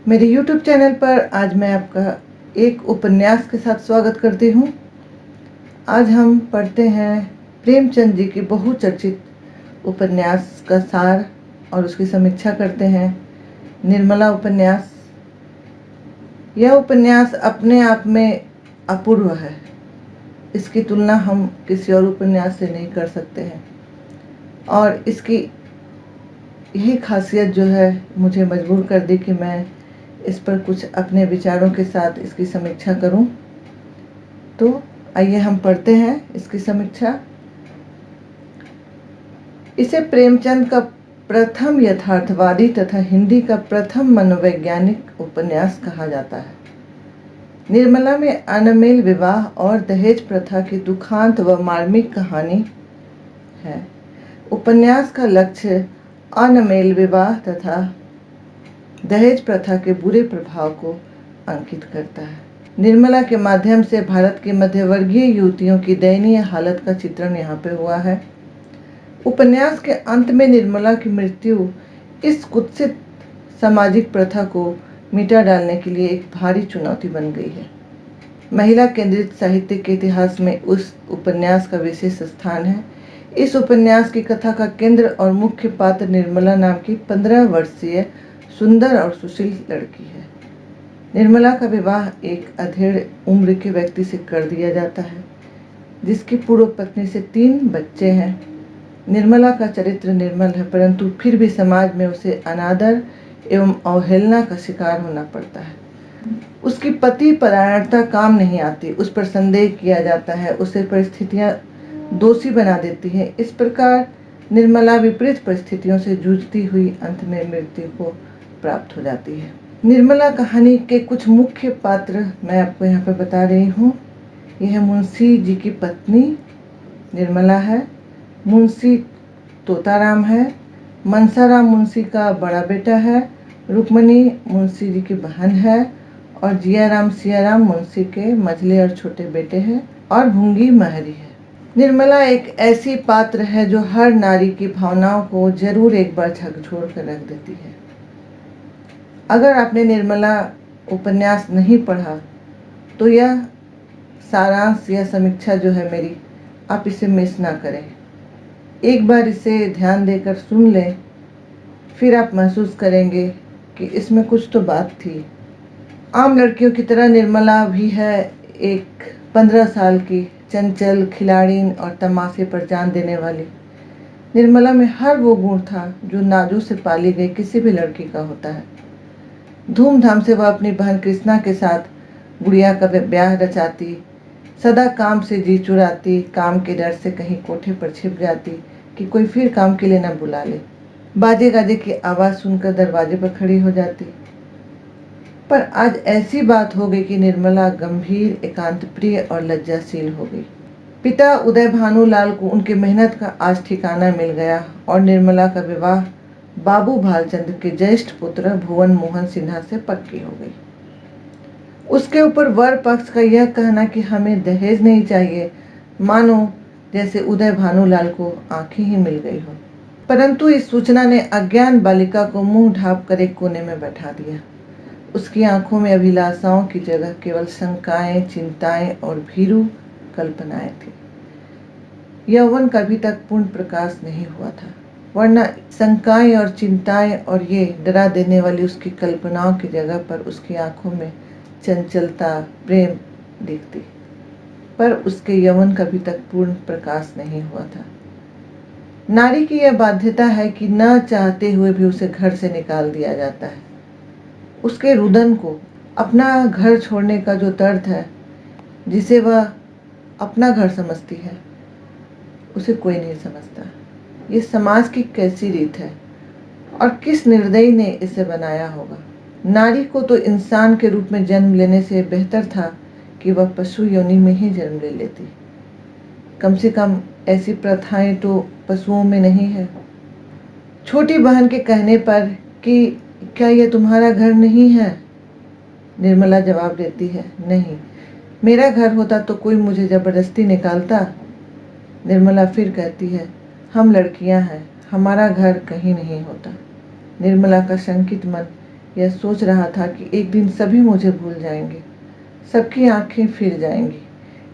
मेरे YouTube channel पर आज मैं आपका एक उपन्यास के साथ स्वागत करती हूँ। आज हम पढ़ते हैं प्रेमचंद जी की बहुचर्चित उपन्यास का सार और उसकी समीक्षा करते हैं। निर्मला उपन्यास। यह उपन्यास अपने आप में अपूर्व है। इसकी तुलना हम किसी और उपन्यास से नहीं कर सकते हैं और इसकी यही खासियत जो है मुझे मजबूर कर दी कि मैं इस पर कुछ अपने विचारों के साथ इसकी समीक्षा करूं। तो आइए हम पढ़ते हैं इसकी समीक्षा। इसे प्रेमचंद का प्रथम यथार्थवादी तथा हिंदी का प्रथम मनोवैज्ञानिक उपन्यास कहा जाता है। निर्मला में अनमेल विवाह और दहेज प्रथा की दुखांत व मार्मिक कहानी है। उपन्यास का लक्ष्य अनमेल विवाह तथा दहेज प्रथा के बुरे प्रभाव को अंकित करता है। निर्मला के माध्यम से भारत की मध्यवर्गीय युवतियों की दयनीय हालत का चित्रण यहाँ पे हुआ है। उपन्यास के अंत में निर्मला की मृत्यु इस कुत्सित सामाजिक प्रथा को मिटा डालने के लिए एक भारी चुनौती बन गई है। महिला केंद्रित साहित्य के इतिहास में उस उपन्यास का विशेष स्थान है। इस उपन्यास की कथा का केंद्र और मुख्य पात्र निर्मला नाम की 15 वर्षीय सुंदर और सुशील लड़की है। निर्मला का विवाह एक अधेड़ उम्र के व्यक्ति से कर दिया जाता है जिसकी पूर्व पत्नी से 3 बच्चे हैं। निर्मला का चरित्र निर्मल है परंतु फिर भी समाज में उसे अनादर एवं अवहेलना का शिकार होना पड़ता है। उसकी पति परायणता काम नहीं आती, उस पर संदेह किया जाता है, उसे परिस्थितियां दोषी बना देती हैं। इस प्रकार निर्मला विपरीत परिस्थितियों से जूझती हुई अंत में मृत्यु को प्राप्त हो जाती है। निर्मला कहानी के कुछ मुख्य पात्र मैं आपको यहाँ पर बता रही हूँ। यह मुंशी जी की पत्नी निर्मला है, मुंशी तोताराम है, मनसाराम मुंशी का बड़ा बेटा है, रुक्मणी मुंशी जी की बहन है और जियाराम सियाराम मुंशी के मझले और छोटे बेटे हैं और भूंगी महरी है। निर्मला एक ऐसी पात्र है जो हर नारी की भावनाओं को जरूर एक बार झकझोर कर रख देती है। अगर आपने निर्मला उपन्यास नहीं पढ़ा तो यह सारांश या समीक्षा जो है मेरी, आप इसे मिस ना करें। एक बार इसे ध्यान देकर सुन लें, फिर आप महसूस करेंगे कि इसमें कुछ तो बात थी। आम लड़कियों की तरह निर्मला भी है एक 15 साल की चंचल खिलाड़िन और तमाशे पर जान देने वाली। निर्मला में हर वो गुण था जो नाजू से पाली गई किसी भी लड़की का होता है। धूमधाम से वह अपनी बहन कृष्णा के साथ गुड़िया का ब्याह रचाती, सदा काम से जी चुराती, काम के डर से कहीं कोठे पर छिप जाती कि कोई फिर काम के लिए न बुला ले। बाजे गाजे की आवाज़ सुनकर दरवाजे पर खड़ी हो जाती। पर आज ऐसी बात हो गई कि निर्मला गंभीर, एकांत प्रिय और लज्जाशील हो गई। पिता उदय भानुलाल को उनके मेहनत का आज ठिकाना मिल गया और निर्मला का विवाह बाबू भालचंद के ज्येष्ठ पुत्र भुवन मोहन सिन्हा से पक्की हो गई। उसके ऊपर वर पक्ष का यह कहना कि हमें दहेज नहीं चाहिए, मानो जैसे उदय भानुलाल को आंखें ही मिल गई हो। परंतु इस सूचना ने अज्ञान बालिका को मुंह ढांप कर एक कोने में बैठा दिया। उसकी आंखों में अभिलाषाओं की जगह केवल शंकाएं, चिंताएं और भीरू कल्पनाएं थी। यौवन का अभी तक पूर्ण प्रकाश नहीं हुआ था, वरना शंकाएं और चिंताएं और ये डरा देने वाली उसकी कल्पनाओं की जगह पर उसकी आंखों में चंचलता, प्रेम दिखती। पर उसके यौवन का अभी तक पूर्ण प्रकाश नहीं हुआ था। नारी की यह बाध्यता है कि न चाहते हुए भी उसे घर से निकाल दिया जाता है। उसके रुदन को, अपना घर छोड़ने का जो दर्द है, जिसे वह अपना घर समझती है, उसे कोई नहीं समझता। ये समाज की कैसी रीत है और किस निर्दयी ने इसे बनाया होगा। नारी को तो इंसान के रूप में जन्म लेने से बेहतर था कि वह पशु योनि में ही जन्म ले लेती। कम से कम ऐसी प्रथाएं तो पशुओं में नहीं है। छोटी बहन के कहने पर कि क्या यह तुम्हारा घर नहीं है, निर्मला जवाब देती है, नहीं, मेरा घर होता तो कोई मुझे जबरदस्ती निकालता। निर्मला फिर कहती है, हम लड़कियां हैं, हमारा घर कहीं नहीं होता। निर्मला का शंकित मन यह सोच रहा था कि एक दिन सभी मुझे भूल जाएंगे, सबकी आंखें फिर जाएंगी,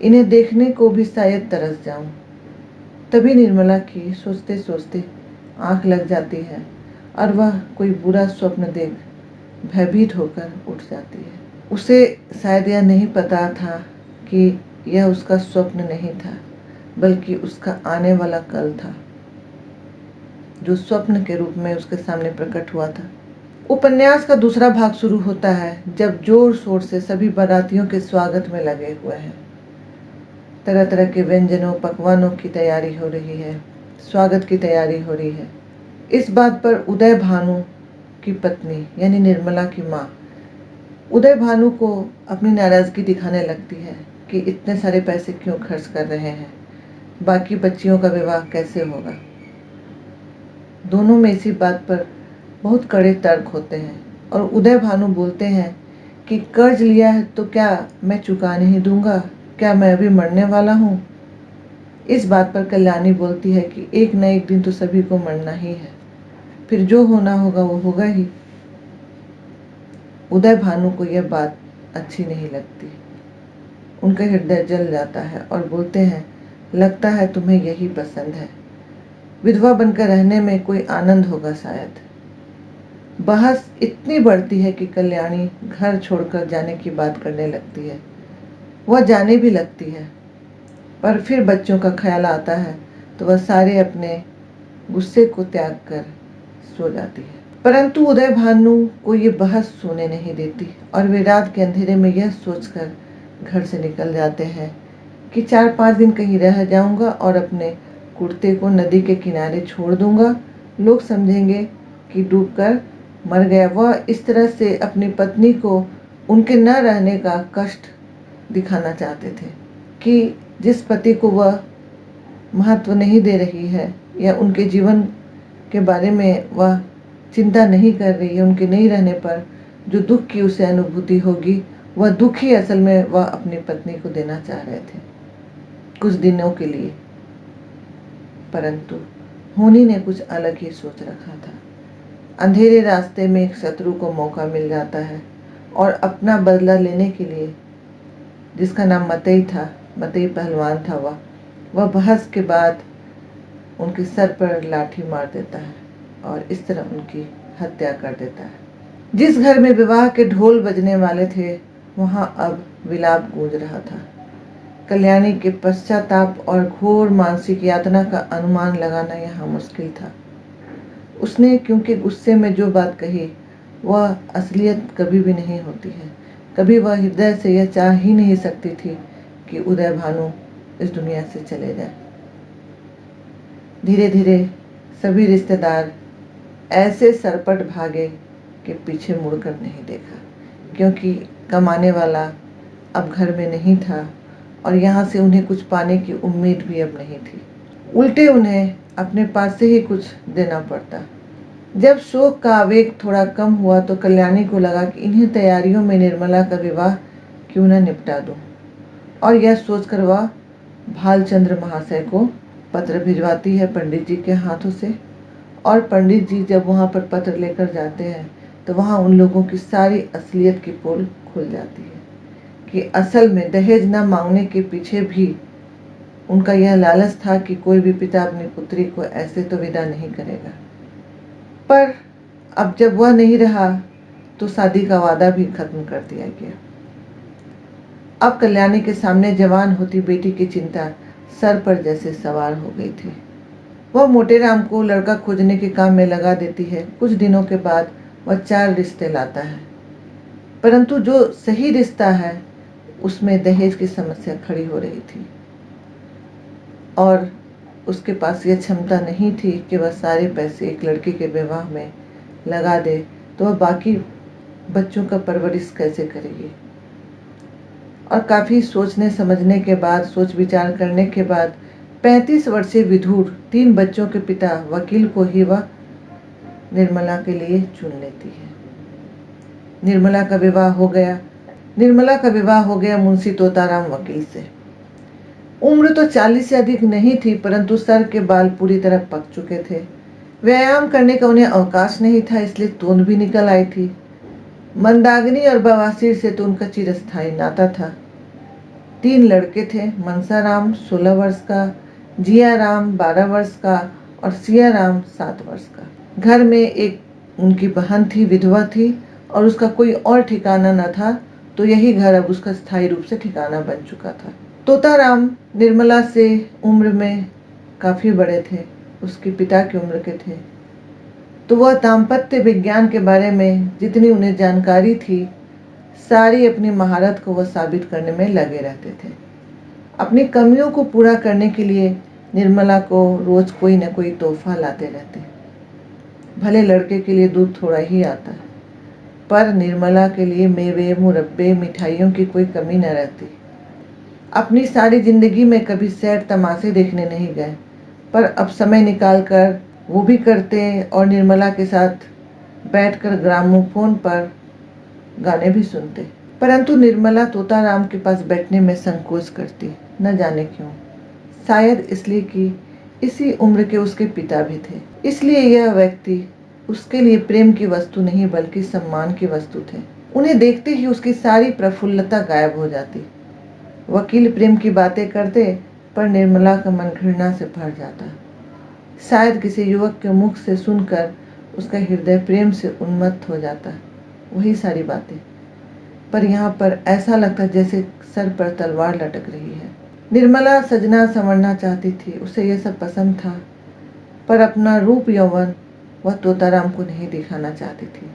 इन्हें देखने को भी शायद तरस जाऊं। तभी निर्मला की सोचते सोचते आंख लग जाती है और वह कोई बुरा स्वप्न देख भयभीत होकर उठ जाती है। उसे शायद यह नहीं पता था कि यह उसका स्वप्न नहीं था, बल्कि उसका आने वाला कल था, जो स्वप्न के रूप में उसके सामने प्रकट हुआ था। उपन्यास का दूसरा भाग शुरू होता है जब जोर शोर से सभी बारातियों के स्वागत में लगे हुए हैं। तरह तरह के व्यंजनों पकवानों की तैयारी हो रही है, स्वागत की तैयारी हो रही है। इस बात पर उदय भानु की पत्नी यानी निर्मला की माँ उदय भानु को अपनी नाराजगी दिखाने लगती है कि इतने सारे पैसे क्यों खर्च कर रहे हैं, बाकी बच्चियों का विवाह कैसे होगा। दोनों में इसी बात पर बहुत कड़े तर्क होते हैं और उदय भानु बोलते हैं कि कर्ज लिया है तो क्या मैं चुका नहीं दूंगा, क्या मैं अभी मरने वाला हूँ। इस बात पर कल्याणी बोलती है कि एक न एक दिन तो सभी को मरना ही है, फिर जो होना होगा वो होगा ही। उदय भानु को यह बात अच्छी नहीं लगती, उनका हृदय जल जाता है और बोलते हैं, लगता है तुम्हें यही पसंद है, विधवा बनकर रहने में कोई आनंद होगा शायद। बहस इतनी बढ़ती है कि कल्याणी घर छोड़कर जाने की बात करने लगती है। वह जाने भी लगती है, पर फिर बच्चों का ख्याल आता है तो वह सारे अपने गुस्से को त्याग कर सो जाती है। परंतु उदय भानु को ये बहस सोने नहीं देती और वे रात के अंधेरे में यह सोचकर घर से निकल जाते हैं कि 4-5 दिन कहीं रह जाऊंगा और अपने कुर्ते को नदी के किनारे छोड़ दूंगा, लोग समझेंगे कि डूबकर मर गया। वह इस तरह से अपनी पत्नी को उनके न रहने का कष्ट दिखाना चाहते थे कि जिस पति को वह महत्व नहीं दे रही है या उनके जीवन के बारे में वह चिंता नहीं कर रही है, उनके नहीं रहने पर जो दुख की उसे अनुभूति होगी, वह दुख ही असल में वह अपनी पत्नी को देना चाह रहे थे कुछ दिनों के लिए। परंतु होनी ने कुछ अलग ही सोच रखा था। अंधेरे रास्ते में एक शत्रु को मौका मिल जाता है और अपना बदला लेने के लिए, जिसका नाम मतई था, मतई पहलवान था, वह बहस के बाद उनके सर पर लाठी मार देता है और इस तरह उनकी हत्या कर देता है। जिस घर में विवाह के ढोल बजने वाले थे वहां अब विलाप गूंज रहा था। कल्याणी के पश्चाताप और घोर मानसिक यातना का अनुमान लगाना यहाँ मुश्किल था। उसने क्योंकि गुस्से में जो बात कही वह असलियत कभी भी नहीं होती है। कभी वह हृदय से यह चाह ही नहीं सकती थी कि उदय भानु इस दुनिया से चले जाए। धीरे धीरे सभी रिश्तेदार ऐसे सरपट भागे कि पीछे मुड़कर नहीं देखा, क्योंकि कमाने वाला अब घर में नहीं था और यहाँ से उन्हें कुछ पाने की उम्मीद भी अब नहीं थी। उल्टे उन्हें अपने पास से ही कुछ देना पड़ता। जब शोक का आवेग थोड़ा कम हुआ तो कल्याणी को लगा कि इन्हीं तैयारियों में निर्मला का विवाह क्यों न निपटा दूं, और यह सोचकर वह भालचंद्र महाशय को पत्र भिजवाती है पंडित जी के हाथों से। और पंडित जी जब वहाँ पर पत्र लेकर जाते हैं तो वहाँ उन लोगों की सारी असलियत की पोल खुल जाती है कि असल में दहेज न मांगने के पीछे भी उनका यह लालच था कि कोई भी पिता अपनी पुत्री को ऐसे तो विदा नहीं करेगा। पर अब जब वह नहीं रहा तो शादी का वादा भी खत्म कर दिया गया। अब कल्याणी के सामने जवान होती बेटी की चिंता सर पर जैसे सवार हो गई थी। वह मोटेराम को लड़का खोजने के काम में लगा देती है। कुछ दिनों के बाद वह 4 रिश्ते लाता है, परंतु जो सही रिश्ता है उसमें दहेज की समस्या खड़ी हो रही थी और उसके पास यह क्षमता नहीं थी कि वह सारे पैसे एक लड़के के विवाह में लगा दे, तो वह बाकी बच्चों का परवरिश कैसे करेगी। और काफी सोचने समझने के बाद, सोच विचार करने के बाद 35 वर्षीय विधुर 3 बच्चों के पिता वकील को ही वह निर्मला के लिए चुन लेती है। निर्मला का विवाह हो गया मुंशी तोताराम वकील से। उम्र तो 40 से अधिक नहीं थी, परंतु सर के बाल पूरी तरह पक चुके थे। व्यायाम करने का उन्हें अवकाश नहीं था, इसलिए तोंद भी निकल आई थी। मंदाकिनी और बवासीर से तो उनका चिरस्थायी नाता था। 3 लड़के थे, मनसाराम 16 वर्ष का, जियाराम 12 वर्ष का और सियाराम 7 वर्ष का। घर में एक उनकी बहन थी, विधवा थी और उसका कोई और ठिकाना न था, तो यही घर अब उसका स्थायी रूप से ठिकाना बन चुका था। तोताराम निर्मला से उम्र में काफ़ी बड़े थे, उसके पिता की उम्र के थे, तो वह दाम्पत्य विज्ञान के बारे में जितनी उन्हें जानकारी थी, सारी अपनी महारत को वह साबित करने में लगे रहते थे। अपनी कमियों को पूरा करने के लिए निर्मला को रोज कोई न कोई तोहफा लाते रहते। भले लड़के के लिए दूध थोड़ा ही आता, पर निर्मला के लिए मेवे, मुरब्बे, मिठाइयों की कोई कमी न रहती। अपनी सारी जिंदगी में कभी सैर तमाशे देखने नहीं गए, पर अब समय निकालकर वो भी करते और निर्मला के साथ बैठकर ग्रामोफोन पर गाने भी सुनते। परंतु निर्मला तोताराम के पास बैठने में संकोच करती, न जाने क्यों। शायद इसलिए कि इसी उम्र के उसके पिता भी थे, इसलिए यह व्यक्ति उसके लिए प्रेम की वस्तु नहीं बल्कि सम्मान की वस्तु थे। उन्हें देखते ही उसकी सारी प्रफुल्लता गायब हो जाती। वकील प्रेम की बातें करते, पर निर्मला का मन घृणा से भर जाता। शायद किसी युवक के मुख से सुनकर उसका हृदय प्रेम से उन्मत्त हो जाता। वही सारी बातें, पर यहाँ पर ऐसा लगता जैसे सर पर तलवार लटक रही है। निर्मला सजना संवरना चाहती थी, उसे यह सब पसंद था, पर अपना रूप यौवन वह तोताराम को नहीं दिखाना चाहती थी।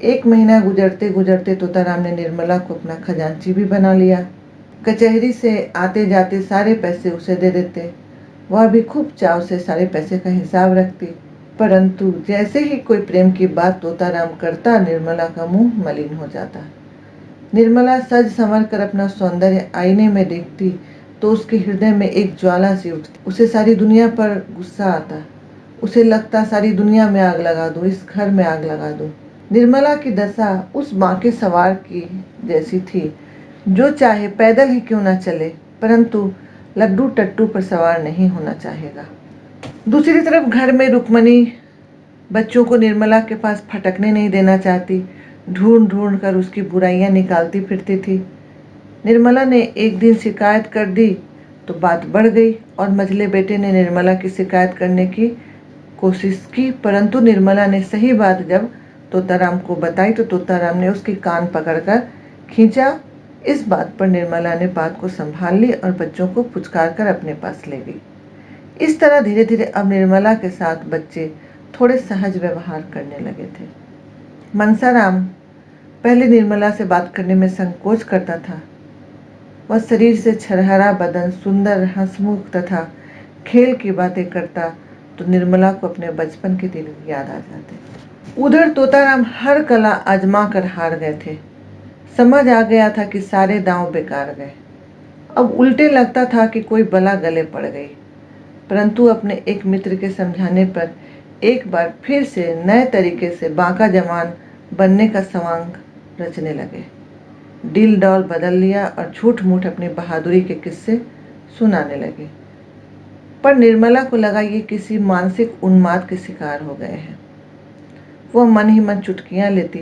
1 महीना गुजरते गुजरते तोताराम ने निर्मला को अपना खजांची भी बना लिया। कचहरी से आते जाते सारे पैसे उसे दे देते। वह भी खूब चाव से सारे पैसे का हिसाब रखती, परंतु जैसे ही कोई प्रेम की बात तोताराम करता, निर्मला का मुंह मलिन हो जाता। निर्मला सज संवर कर अपना सौंदर्य आईने में देखती तो उसके हृदय में एक ज्वाला सी उठती। उसे सारी दुनिया पर गुस्सा आता। उसे लगता सारी दुनिया में आग लगा दूं, इस घर में आग लगा दूं। निर्मला की दशा उस बांके सवार की जैसी थी, जो चाहे पैदल ही क्यों न चले, परंतु लड्डू टट्टू पर सवार नहीं होना चाहेगा। दूसरी तरफ घर में रुक्मणी बच्चों को निर्मला के पास फटकने नहीं देना चाहती, ढूंढ ढूंढ कर उसकी बुराइयां निकालती फिरती थी। निर्मला ने एक दिन शिकायत कर दी तो बात बढ़ गई और मझले बेटे ने निर्मला की शिकायत करने की कोशिश की, परंतु निर्मला ने सही बात जब तोताराम को बताई तो तोताराम ने उसकी कान पकड़कर खींचा। इस बात पर निर्मला ने बात को संभाल ली और बच्चों को पुचकार कर अपने पास ले गई। इस तरह धीरे धीरे अब निर्मला के साथ बच्चे थोड़े सहज व्यवहार करने लगे थे। मनसाराम पहले निर्मला से बात करने में संकोच करता था। वह शरीर से छरहरा बदन, सुंदर, हंसमुख तथा खेल की बातें करता तो निर्मला को अपने बचपन के दिन याद आ जाते। उधर तोताराम हर कला आजमा कर हार गए थे। समझ आ गया था कि सारे दांव बेकार गए। अब उल्टे लगता था कि कोई बला गले पड़ गई, परंतु अपने एक मित्र के समझाने पर एक बार फिर से नए तरीके से बांका जवान बनने का सवांग रचने लगे। डिल डॉल बदल लिया और झूठ मूठ अपनी बहादुरी के किस्से सुनाने लगे। पर निर्मला को लगा ये किसी मानसिक उन्माद के शिकार हो गए हैं। वह मन ही मन चुटकियां लेती,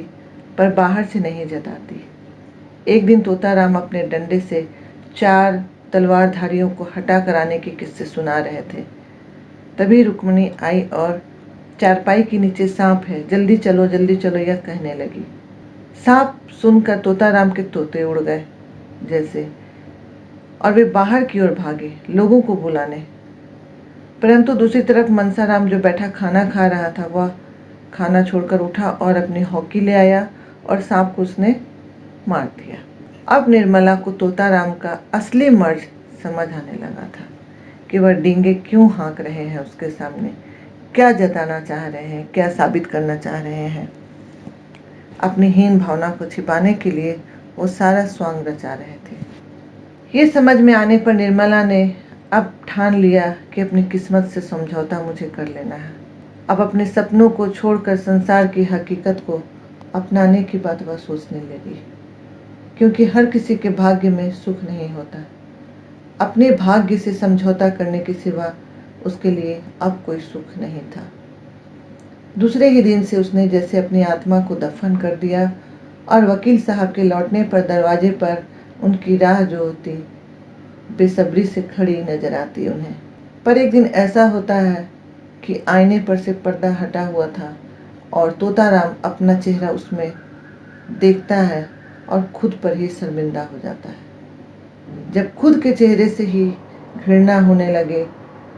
पर बाहर से नहीं जताती। एक दिन तोताराम अपने डंडे से 4 तलवारधारियों को हटा कर आने के किस्से सुना रहे थे। तभी रुक्मणी आई और चारपाई के नीचे सांप है, जल्दी चलो यह कहने लगी। सांप सुनकर तोताराम के तोते उड़ गए जैसे, और वे बाहर की ओर भागे लोगों को बुलाने। परंतु दूसरी तरफ मनसाराम जो बैठा खाना खा रहा था, वह खाना छोड़कर उठा और अपनी हॉकी ले आया और सांप को उसने मार दिया। अब निर्मला को तोताराम का असली मर्ज समझ आने लगा था कि वह डींगे क्यों हाँक रहे हैं उसके सामने, क्या जताना चाह रहे हैं, क्या साबित करना चाह रहे हैं। अपनी हीन भावना को छिपाने के लिए वो सारा स्वांग रचा रहे थे। ये समझ में आने पर निर्मला ने अब ठान लिया कि अपनी किस्मत से समझौता मुझे कर लेना है। अब अपने सपनों को छोड़कर संसार की हकीकत को अपनाने की बात वह सोचने लगी, क्योंकि हर किसी के भाग्य में सुख नहीं होता। अपने भाग्य से समझौता करने के सिवा उसके लिए अब कोई सुख नहीं था। दूसरे ही दिन से उसने जैसे अपनी आत्मा को दफन कर दिया और वकील साहब के लौटने पर दरवाजे पर उनकी राह जो होती बेसब्री से खड़ी नजर आती उन्हें। पर एक दिन ऐसा होता है कि आईने पर से पर्दा हटा हुआ था और तोताराम अपना चेहरा उसमें देखता है और खुद पर ही शर्मिंदा हो जाता है। जब खुद के चेहरे से ही घृणा होने लगे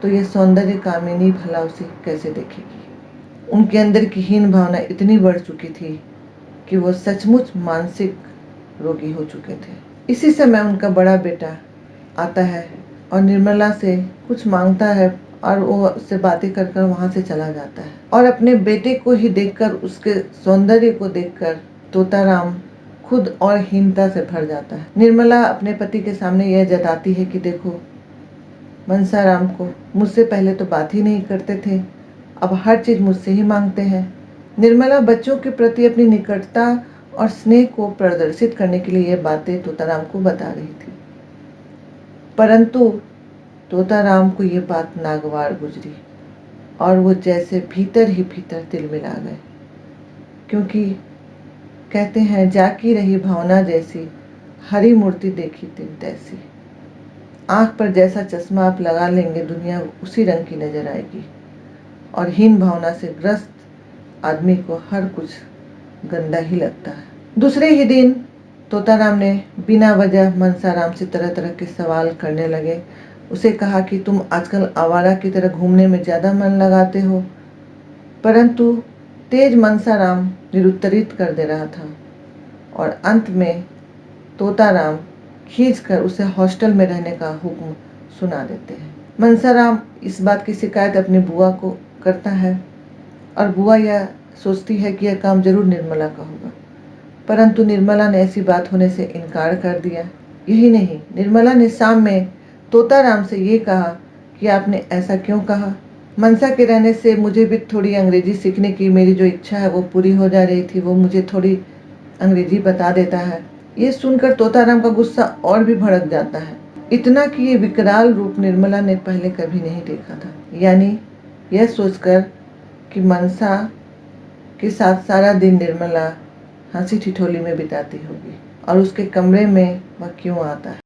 तो यह सौंदर्य कामिनी भला उसे कैसे देखेगी। उनके अंदर की हीन भावना इतनी बढ़ चुकी थी कि वो सचमुच मानसिक रोगी हो चुके थे। इसी समय उनका बड़ा बेटा आता है और निर्मला से कुछ मांगता है और वो उससे बातें कर कर वहां से चला जाता है। और अपने बेटे को ही देखकर, उसके सौंदर्य को देखकर तोताराम खुद और हीनता से भर जाता है। निर्मला अपने पति के सामने यह जताती है कि देखो, मनसाराम को मुझसे पहले तो बात ही नहीं करते थे, अब हर चीज मुझसे ही मांगते हैं। निर्मला बच्चों के प्रति अपनी निकटता और स्नेह को प्रदर्शित करने के लिए यह बातें तोताराम को बता रही थी, परंतु तोताराम को यह बात नागवार गुजरी और वो जैसे भीतर ही भीतर दिल मिला गए। क्योंकि कहते हैं, जाकी रही भावना जैसी, हरी मूर्ति देखी दिन तैसी। आंख पर जैसा चश्मा आप लगा लेंगे, दुनिया उसी रंग की नजर आएगी। और हीन भावना से ग्रस्त आदमी को हर कुछ गंदा ही लगता है। दूसरे ही दिन तोताराम ने बिना वजह मनसाराम से तरह तरह के सवाल करने लगे। उसे कहा कि तुम आजकल आवारा की तरह घूमने में ज्यादा मन लगाते हो, परंतु तेज मनसाराम निरुत्तरित कर दे रहा था और अंत में तोताराम खींचकर उसे हॉस्टल में रहने का हुक्म सुना देते हैं। मनसाराम इस बात की शिकायत अपनी बुआ को करता है और बुआ यह सोचती है कि यह काम जरूर निर्मला का होगा, परंतु निर्मला ने ऐसी बात होने से इनकार कर दिया। यही नहीं, निर्मला ने शाम में तोताराम से ये कहा कि आपने ऐसा क्यों कहा। मनसा के रहने से मुझे भी थोड़ी अंग्रेजी सीखने की मेरी जो इच्छा है वो पूरी हो जा रही थी, वो मुझे थोड़ी अंग्रेजी बता देता है। ये सुनकर तोताराम का गुस्सा और भी भड़क जाता है, इतना कि ये विकराल रूप निर्मला ने पहले कभी नहीं देखा था। यानी यह सोचकर कि मनसा के साथ सारा दिन निर्मला हंसी ठिठोली में बिताती होगी और उसके कमरे में वह क्यों आता है।